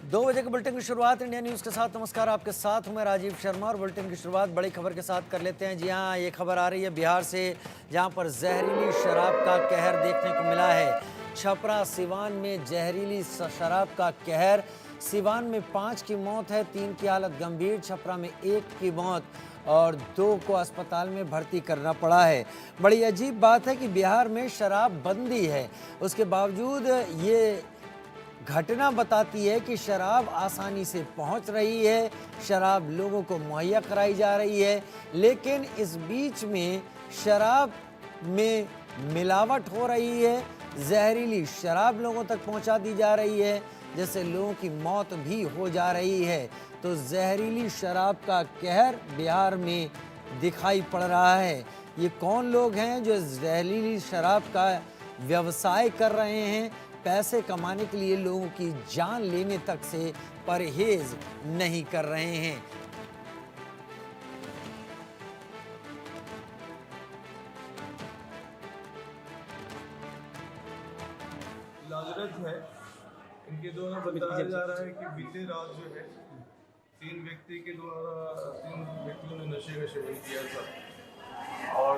2 बजे के बुलेटिन की शुरुआत इंडिया न्यूज़ के साथ। नमस्कार, आपके साथ हूं मैं राजीव शर्मा और बुलेटिन की शुरुआत बड़ी खबर के साथ कर लेते हैं। जी हां, ये खबर आ रही है बिहार से, जहां पर जहरीली शराब का कहर देखने को मिला है। छपरा सिवान में जहरीली शराब का कहर। सिवान में 5 की मौत है, 3 की हालत गंभीर। छपरा में 1 की मौत और 2 को अस्पताल में भर्ती करना पड़ा है। बड़ी अजीब बात है कि बिहार में शराब बंदी है, उसके बावजूद ये घटना बताती है कि शराब आसानी से पहुंच रही है, शराब लोगों को मुहैया कराई जा रही है, लेकिन इस बीच में शराब में मिलावट हो रही है, जहरीली शराब लोगों तक पहुंचा दी जा रही है, जिससे लोगों की मौत भी हो जा रही है। तो जहरीली शराब का कहर बिहार में दिखाई पड़ रहा है। ये कौन लोग हैं जो जहरीली शराब का व्यवसाय कर रहे हैं? पैसे कमाने के लिए लोगों की जान लेने तक से परहेज नहीं कर रहे हैं। लाजरत है इनके द्वारा बताया जा रहा है कि बीते रात जो है 3 व्यक्तियों ने नशे का सेवन किया था और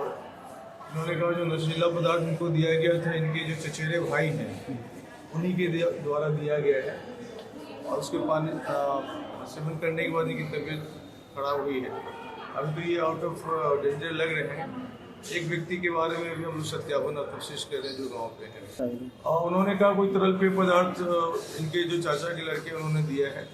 उन्होंने कहा जो नशीला पदार्थ इनको दिया गया था इनके जो चचेरे भाई हैं उन्हीं के द्वारा दिया गया है और उसके पानी सेवन करने के बाद इनकी तबीयत खराब हुई है। अभी तो ये आउट ऑफ डेंजर लग रहे हैं। एक व्यक्ति के बारे में भी हम लोग सत्यापन और कोशिश कर रहे हैं जो गाँव पे है और उन्होंने कहा कोई तरल पेय पदार्थ इनके जो चाचा के लड़के उन्होंने दिया है।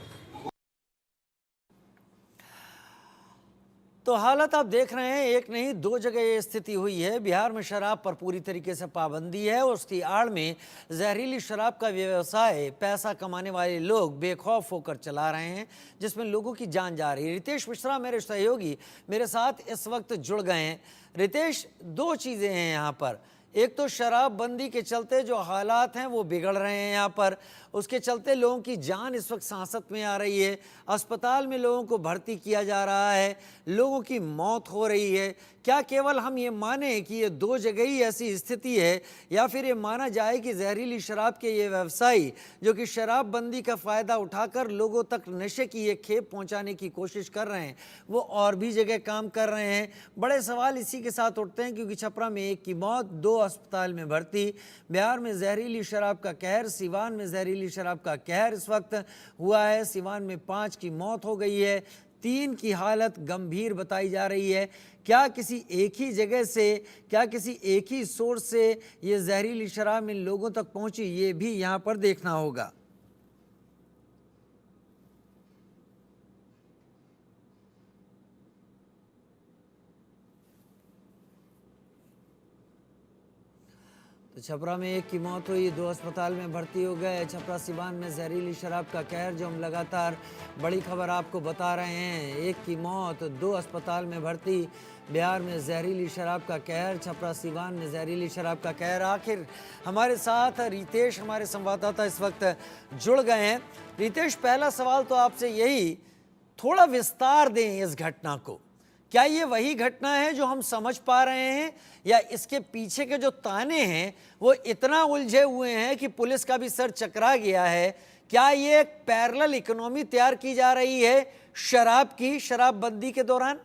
तो हालत आप देख रहे हैं, एक नहीं 2 जगह ये स्थिति हुई है। बिहार में शराब पर पूरी तरीके से पाबंदी है, उसकी आड़ में जहरीली शराब का व्यवसाय पैसा कमाने वाले लोग बेखौफ होकर चला रहे हैं, जिसमें लोगों की जान जा रही है। रितेश मिश्रा मेरे सहयोगी मेरे साथ इस वक्त जुड़ गए हैं। रितेश, 2 चीज़ें हैं यहाँ पर। एक तो शराबबंदी के चलते जो हालात हैं वो बिगड़ रहे हैं यहाँ पर, उसके चलते लोगों की जान इस वक्त सांसत में आ रही है, अस्पताल में लोगों को भर्ती किया जा रहा है, लोगों की मौत हो रही है। क्या केवल हम ये माने कि ये 2 जगह ही ऐसी स्थिति है, या फिर ये माना जाए कि जहरीली शराब के ये व्यवसायी जो कि शराबबंदी का फ़ायदा उठाकर लोगों तक नशे की ये खेप पहुंचाने की कोशिश कर रहे हैं, वो और भी जगह काम कर रहे हैं? बड़े सवाल इसी के साथ उठते हैं, क्योंकि छपरा में 1 की मौत, 2 अस्पताल में भर्ती। बिहार में जहरीली शराब का कहर, सिवान में जहरीली शराब का कहर इस वक्त हुआ है। सिवान में 5 की मौत हो गई है, 3 की हालत गंभीर बताई जा रही है। क्या किसी एक ही जगह से, क्या किसी एक ही सोर्स से ये जहरीली शराब इन लोगों तक पहुंची, ये भी यहाँ पर देखना होगा। तो छपरा में 1 की मौत हुई, 2 अस्पताल में भर्ती हो गए। छपरा सिवान में जहरीली शराब का कहर, जो हम लगातार बड़ी खबर आपको बता रहे हैं। 1 की मौत, 2 अस्पताल में भर्ती। बिहार में जहरीली शराब का कहर, छपरा सिवान में जहरीली शराब का कहर। आखिर हमारे साथ रितेश, हमारे संवाददाता इस वक्त जुड़ गए हैं। रितेश, पहला सवाल तो आपसे यही, थोड़ा विस्तार दें इस घटना को। क्या ये वही घटना है जो हम समझ पा रहे हैं, या इसके पीछे के जो ताने हैं वो इतना उलझे हुए हैं कि पुलिस का भी सर चकरा गया है? क्या ये एक पैरेलल इकोनॉमी तैयार की जा रही है शराब की, शराबबंदी के दौरान?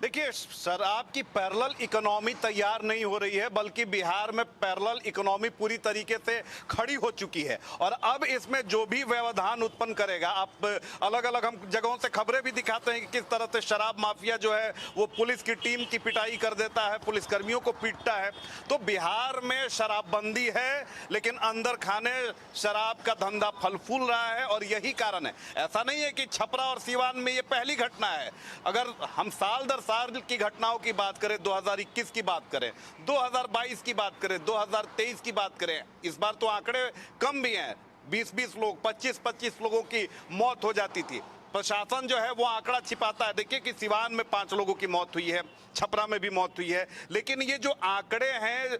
देखिए, शराब की पैरेलल इकोनॉमी तैयार नहीं हो रही है, बल्कि बिहार में पैरेलल इकोनॉमी पूरी तरीके से खड़ी हो चुकी है। और अब इसमें जो भी व्यवधान उत्पन्न करेगा, आप अलग अलग हम जगहों से खबरें भी दिखाते हैं कि किस तरह से शराब माफिया जो है वो पुलिस की टीम की पिटाई कर देता है, पुलिसकर्मियों को पीटता है। तो बिहार में शराबबंदी है, लेकिन अंदर खाने शराब का धंधा फल फूल रहा है, और यही कारण है। ऐसा नहीं है कि छपरा और सिवान में ये पहली घटना है। अगर हम साल दर साल की घटनाओं की बात करें, 2021 की बात करें, 2022 की बात करें, 2023 की बात करें, इस बार तो आंकड़े कम भी हैं। 20-20 लोग, 25-25 लोगों की मौत हो जाती थी। प्रशासन जो है वो आंकड़ा छिपाता है। देखिए कि सिवान में 5 लोगों की मौत हुई है, छपरा में भी मौत हुई है, लेकिन ये जो आंकड़े हैं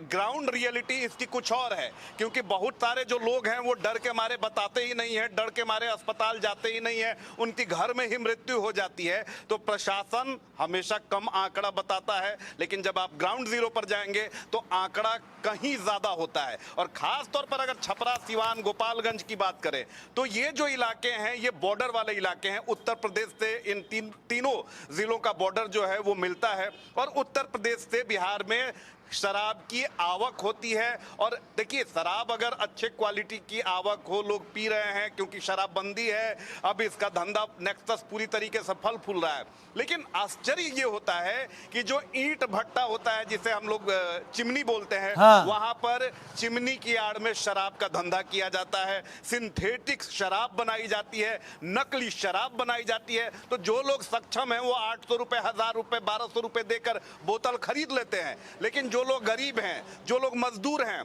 ग्राउंड रियलिटी इसकी कुछ और है, क्योंकि बहुत सारे जो लोग हैं वो डर के मारे बताते ही नहीं है, डर के मारे अस्पताल जाते ही नहीं है, उनकी घर में ही मृत्यु हो जाती है। तो प्रशासन हमेशा कम आंकड़ा बताता है, लेकिन जब आप ग्राउंड जीरो पर जाएंगे तो आंकड़ा कहीं ज्यादा होता है। और खास तौर पर अगर छपरा, सिवान, गोपालगंज की बात करें तो ये जो इलाके हैं ये बॉर्डर वाले इलाके हैं। उत्तर प्रदेश से इन तीनों जिलों का बॉर्डर जो है वो मिलता है, और उत्तर प्रदेश से बिहार में शराब की आवक होती है। और देखिए, शराब अगर अच्छे क्वालिटी की आवक हो, लोग पी रहे हैं क्योंकि शराबबंदी है, अब इसका धंधा नेक्सस पूरी तरीके से फल फूल रहा है। लेकिन आश्चर्य ये होता है कि जो ईंट भट्टा होता है, जिसे हम लोग चिमनी बोलते हैं, हाँ। वहां पर चिमनी की आड़ में शराब का धंधा किया जाता है, सिंथेटिक शराब बनाई जाती है, नकली शराब बनाई जाती है। तो जो लोग सक्षम हैं वो 800 रुपए, 1000 रुपए, 1200 रुपए देकर बोतल खरीद लेते हैं, लेकिन जो लोग गरीब हैं, जो लोग मजदूर हैं,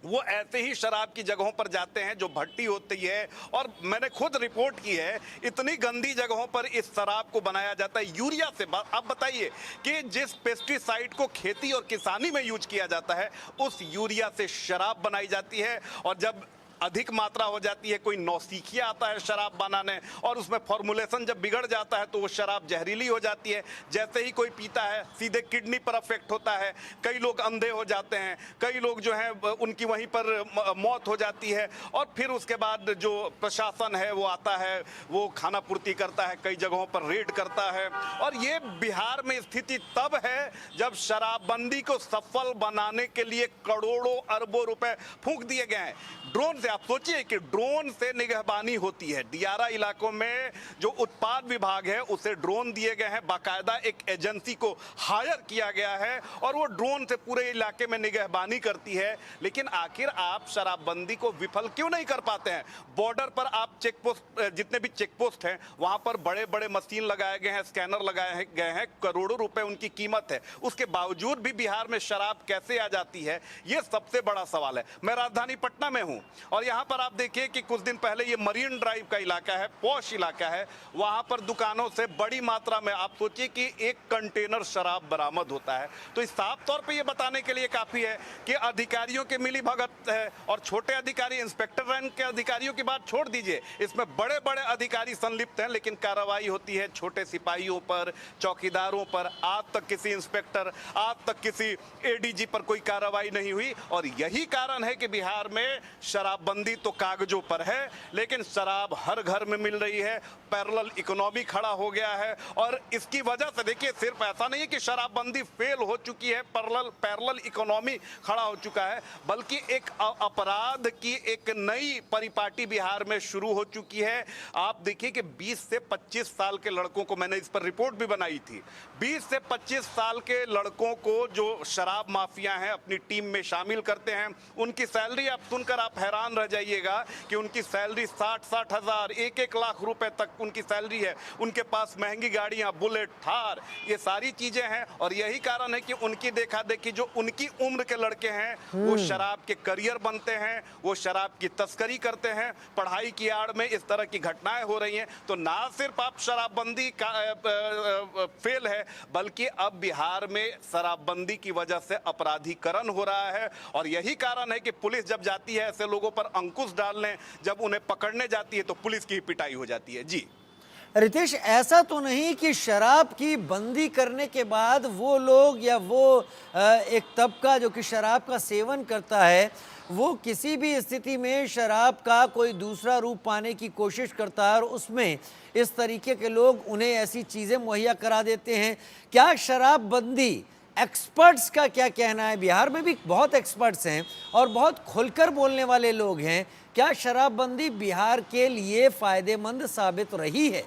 वो ऐसे ही शराब की जगहों पर जाते हैं जो भट्टी होती है। और मैंने खुद रिपोर्ट की है, इतनी गंदी जगहों पर इस शराब को बनाया जाता है यूरिया से। आप बताइए कि जिस पेस्टिसाइड को खेती और किसानी में यूज किया जाता है, उस यूरिया से शराब बनाई जाती है। और जब अधिक मात्रा हो जाती है, कोई नौसिखिया आता है शराब बनाने, और उसमें फॉर्मुलेशन जब बिगड़ जाता है तो वो शराब जहरीली हो जाती है। जैसे ही कोई पीता है सीधे किडनी पर अफेक्ट होता है, कई लोग अंधे हो जाते हैं, कई लोग जो हैं उनकी वहीं पर मौत हो जाती है। और फिर उसके बाद जो प्रशासन है वो आता है, वो खाना पूर्ति करता है, कई जगहों पर रेड करता है। और ये बिहार में स्थिति तब है जब शराबबंदी को सफल बनाने के लिए करोड़ों अरबों रुपए फूंक दिए गए हैं ड्रोन से। आप सोचिए कि ड्रोन से निगहबानी होती है। दियारा इलाकों में जो उत्पाद विभाग है उसे ड्रोन दिए गए हैं, बाकायदा एक एजेंसी को हायर किया गया है और वो ड्रोन से पूरे इलाके में निगहबानी करती है। लेकिन आखिर आप शराबबंदी को विफल क्यों नहीं कर पाते हैं? बॉर्डर पर आप चेक पोस्ट, जितने भी चेक पोस्ट हैं वहां पर बड़े बड़े मशीन लगाए गए हैं, स्कैनर लगाए गए हैं, करोड़ों रुपए उनकी कीमत है। उसके बावजूद भी बिहार में शराब कैसे आ जाती है, ये सबसे बड़ा सवाल है। मैं राजधानी पटना में हूं और यहां पर आप देखिए कि कुछ दिन पहले ये मरीन ड्राइव का इलाका है, पॉश इलाका है, वहां पर दुकानों से बड़ी मात्रा में, आप सोचिए कि 1 कंटेनर शराब बरामद होता है। तो इस साफ तौर पे ये बताने के लिए काफी है कि अधिकारियों के मिली भगत है। और छोटे अधिकारी, इंस्पेक्टर रैंक के अधिकारियों की बात छोड़ दीजिए, इसमें बड़े बड़े अधिकारी संलिप्त हैं, लेकिन कार्रवाई होती है छोटे सिपाहियों पर, चौकीदारों पर। आज तक किसी इंस्पेक्टर, आज तक किसी एडीजी पर कोई कार्रवाई नहीं हुई। और यही कारण है कि बिहार में शराबबंदी तो कागजों पर है, लेकिन शराब हर घर में मिल रही है। पैरेलल इकोनॉमी खड़ा हो गया है और इसकी वजह से देखिए, सिर्फ ऐसा नहीं है कि शराबबंदी फेल हो चुकी है, पैरेलल इकोनॉमी खड़ा हो चुका है, बल्कि एक अपराध की एक नई परिपाटी बिहार में शुरू हो चुकी है। आप देखिए कि 20 से 25 साल के लड़कों को, मैंने इस पर रिपोर्ट भी बनाई थी, 20 से 25 साल के लड़कों को जो शराब माफिया हैं अपनी टीम में शामिल करते हैं। उनकी सैलरी आप सुनकर आप हैरान रह जाइएगा कि उनकी सैलरी 60-60 हजार, 1-1 लाख रुपए तक उनकी सैलरी है। उनके पास महंगी गाड़ियां, बुलेट, थार, ये सारी चीजें हैं। और यही कारण है कि उनकी देखा देखी जो उनकी उम्र के लड़के हैं वो शराब के करियर बनते हैं, वो शराब की तस्करी करते हैं। पढ़ाई की आड़ में इस तरह की घटनाएं हो रही हैं। तो ना सिर्फ आप शराबबंदी का फेल है, बल्कि अब बिहार में शराबबंदी की वजह से अपराधीकरण हो रहा है। और यही कारण है कि पुलिस जब जाती है ऐसे लोगों पर अंकुश डालने, जब उन्हें पकड़ने जाती है तो पुलिस की पिटाई हो जाती है। जी रितेश, ऐसा तो नहीं कि शराब की बंदी करने के बाद वो लोग या वो एक तबका जो कि शराब का सेवन करता है, वो किसी भी स्थिति में शराब का कोई दूसरा रूप पाने की कोशिश करता है और उसमें इस तरीके के लोग उन्हें ऐसी चीज़ें मुहैया करा देते हैं? क्या शराबबंदी, एक्सपर्ट्स का क्या कहना है? बिहार में भी बहुत एक्सपर्ट्स हैं और बहुत खुलकर बोलने वाले लोग हैं। क्या शराबबंदी बिहार के लिए फायदेमंद साबित रही है?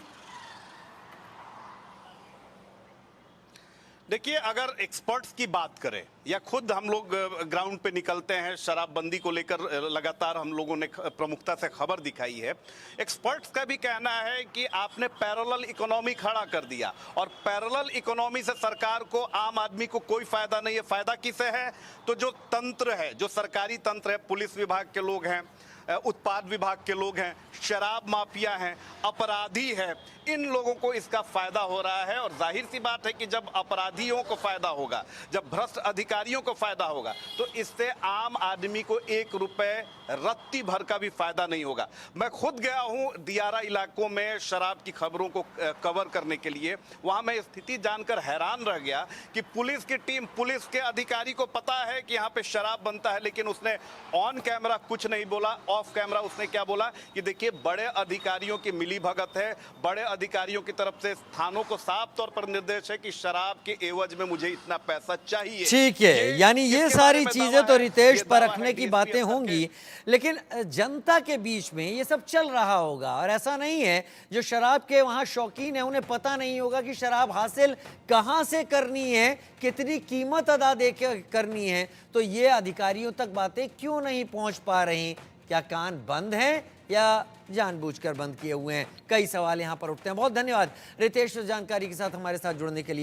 देखिए, अगर एक्सपर्ट्स की बात करें या खुद हम लोग ग्राउंड पे निकलते हैं, शराबबंदी को लेकर लगातार हम लोगों ने प्रमुखता से खबर दिखाई है। एक्सपर्ट्स का भी कहना है कि आपने पैरेलल इकोनॉमी खड़ा कर दिया और पैरेलल इकोनॉमी से सरकार को, आम आदमी को कोई फायदा नहीं है। फायदा किसे है? तो जो तंत्र है, जो सरकारी तंत्र है, पुलिस विभाग के लोग हैं, उत्पाद विभाग के लोग हैं, शराब माफिया हैं, अपराधी हैं, इन लोगों को इसका फायदा हो रहा है। और जाहिर सी बात है कि जब अपराधियों को फायदा होगा, जब भ्रष्ट अधिकारियों को फायदा होगा, तो इससे आम आदमी को 1 रुपए रत्ती भर का भी फायदा नहीं होगा। मैं खुद गया हूं दियारा इलाकों में शराब की खबरों को कवर करने के लिए। वहां मैं स्थिति जानकर हैरान रह गया कि पुलिस की टीम, पुलिस के अधिकारी को पता है कि यहां पे शराब बनता है, लेकिन उसने ऑन कैमरा कुछ नहीं बोला। ऑफ कैमरा उसने क्या बोला कि देखिए, बड़े अधिकारियों की मिलीभगत है, बड़े अधिकारियों की तरफ से थानों को साफ तौर पर निर्देश है कि शराब के एवज में मुझे इतना पैसा चाहिए। ठीक है, यानी ये किसके बारे सारी में चीजें दावा तो है? रितेश ये दावा परखने है की डीएसपी बातें स्तर के- होंगी, लेकिन जनता के बीच में ये सब चल रहा होगा। और ऐसा नहीं है जो शराब के वहां शौकीन है उन्हें पता नहीं होगा कि शराब हासिल कहां से करनी है, कितनी कीमत अदा देकर करनी है। तो ये अधिकारियों तक बातें क्यों नहीं पहुंच पा रही? क्या कान बंद हैं या जानबूझकर बंद किए हुए हैं? कई सवाल यहां पर उठते हैं। बहुत धन्यवाद रितेश जानकारी के साथ हमारे साथ जुड़ने के लिए।